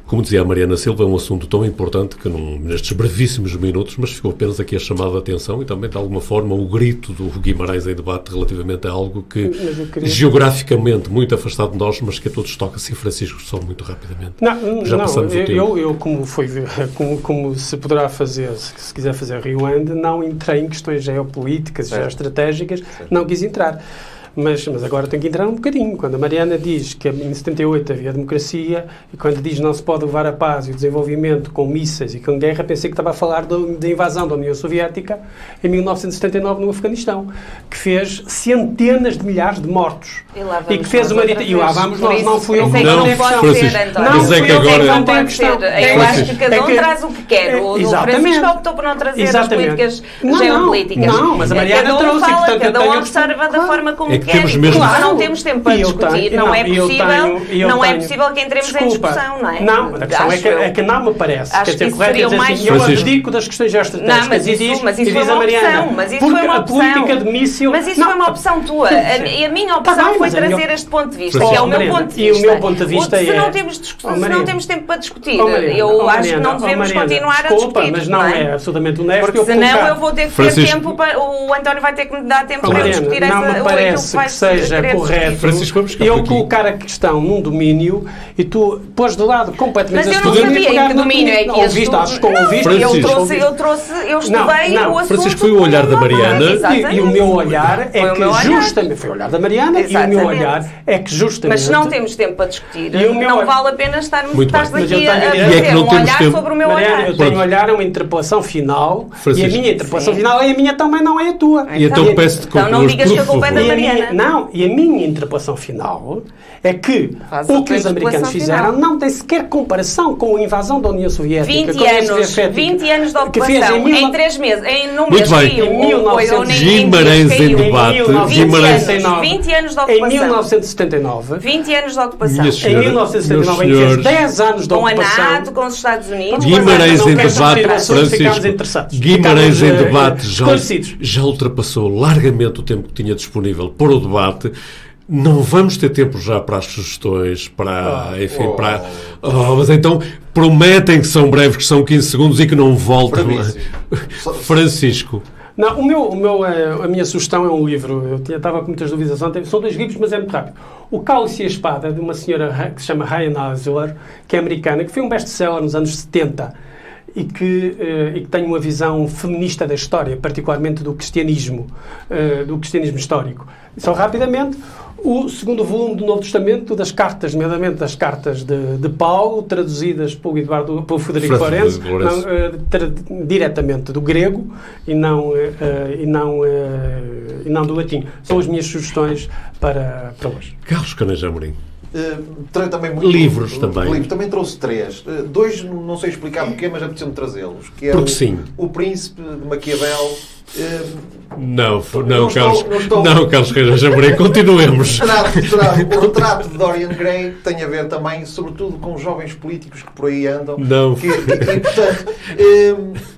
Como dizia a Mariana Silva, é um assunto tão importante que nestes brevíssimos minutos, mas ficou apenas aqui a chamada de atenção e também, de alguma forma, o grito do Guimarães em debate relativamente a algo que, geograficamente, muito afastado de nós, mas que a todos toca. Sim, Francisco, só muito rapidamente. Como se poderá fazer, se quiser fazer rewind, não entrei em questões geopolíticas, geoestratégicas, não quis entrar. Mas agora tenho que entrar um bocadinho. Quando a Mariana diz que em 78 havia democracia e quando diz não se pode levar a paz e o desenvolvimento com mísseis e com guerra, pensei que estava a falar da invasão da União Soviética em 1979 no Afeganistão, que fez centenas de milhares de mortos. E que fez uma ditadura. E lá vamos nós, não fui eu que não pode ser, António. Mas é que agora... Não pode ser. Eu acho que cada um traz o que quer. O Francisco optou por não trazer as políticas geopolíticas. Não, mas a Mariana trouxe. Cada um observa da forma como não temos tempo para discutir, não é possível que entremos em discussão, não é? Não, a questão é que não me parece. Acho que isso seria o mais... Eu abdico das questões geoestratégicas. Mas isso foi uma opção. Mas isso foi uma opção. Mas isso foi uma opção tua. E a minha opção foi trazer este ponto de vista, que é o meu ponto de vista. E o meu ponto de vista é... Se não temos tempo para discutir, eu acho que não devemos continuar a discutir. Desculpa, mas não é absolutamente honesto. Porque senão eu vou ter que ter tempo para... O António vai ter que me dar tempo para discutir essa... que seja correto eu colocar a questão num domínio e tu pôs de lado completamente... Mas eu não sabia em que domínio é que ouviste. Eu estudei o assunto... Francisco, foi o olhar da Mariana. E o meu olhar é que justamente... Foi o olhar da Mariana e o meu olhar é que justamente... Mas se não temos tempo para discutir, não vale a pena estarmos aqui a fazer um olhar sobre o meu olhar. Eu tenho olhar a uma interpelação final e a minha interpelação final é a minha também, não é a tua. E então peço-te que não digas que a culpa é da Mariana. Não, e a minha interpelação final é que o que os americanos fizeram não tem sequer comparação com a invasão da União Soviética. 20 anos de ocupação, em 3 meses, num mês caiu. Guimarães em debate. 20 anos de ocupação. Em 1979. 20 anos de ocupação. Em 1979, em fez 10 anos de ocupação. Com a NATO, com os Estados Unidos. Guimarães em debate, Francisco. Guimarães em debate já ultrapassou largamente o tempo que tinha disponível para o debate. Não vamos ter tempo já para as sugestões, mas então prometem que são breves, que são 15 segundos e que não voltam. Francisco. Não, a minha sugestão é um livro. Eu estava com muitas dúvidas ontem. São 2 livros, mas é muito rápido. O Cálice e a Espada, de uma senhora que se chama Ryan Osler, que é americana, que foi um best-seller nos anos 70 e que tem uma visão feminista da história, particularmente do cristianismo histórico. Só rapidamente, o segundo volume do Novo Testamento, das cartas, nomeadamente das cartas de Paulo, traduzidas pelo Frederico Lourenço, diretamente do grego e não do latim. São as minhas sugestões para hoje. Carlos Caneja Amorim. Também muito livros também. Também trouxe 3. 2 não sei explicar porquê, mas apeteceu-me trazê-los. Que é porque sim. O Príncipe de Maquiavel. Não, Carlos Caneja Amorim, continuemos. O retrato de Dorian Gray tem a ver também, sobretudo, com os jovens políticos que por aí andam.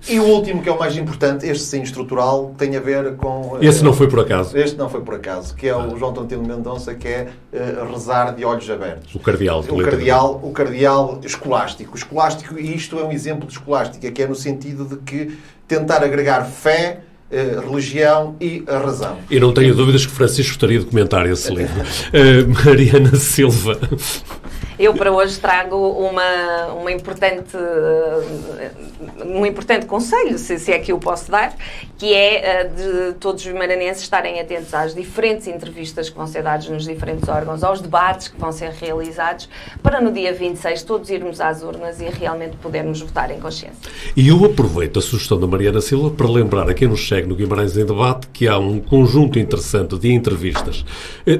E o último, que é o mais importante, este sim, estrutural, tem a ver com... Esse não foi por acaso. Este não foi por acaso, que é o João Tantino Mendonça, que é rezar de olhos abertos. O cardeal escolástico. E isto é um exemplo de escolástica, que é no sentido de que tentar agregar fé, religião e a razão. E não tenho dúvidas que Francisco gostaria de comentar esse livro. Mariana Silva. Eu para hoje trago um importante conselho, se é que eu posso dar, que é de todos os maranenses estarem atentos às diferentes entrevistas que vão ser dadas nos diferentes órgãos, aos debates que vão ser realizados, para no dia 26 todos irmos às urnas e realmente podermos votar em consciência. E eu aproveito a sugestão da Mariana Silva para lembrar a quem nos segue no Guimarães em Debate que há um conjunto interessante de entrevistas, eu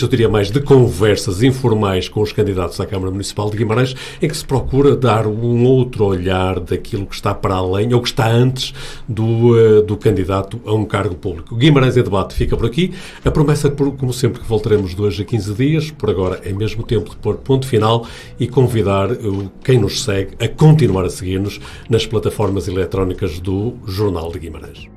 diria mais de conversas informais com os candidatos candidatos à Câmara Municipal de Guimarães, em que se procura dar um outro olhar daquilo que está para além, ou que está antes do candidato a um cargo público. Guimarães em Debate fica por aqui. A promessa, como sempre, que voltaremos de hoje a 15 dias. Por agora é mesmo tempo de pôr ponto final e convidar quem nos segue a continuar a seguir-nos nas plataformas eletrónicas do Jornal de Guimarães.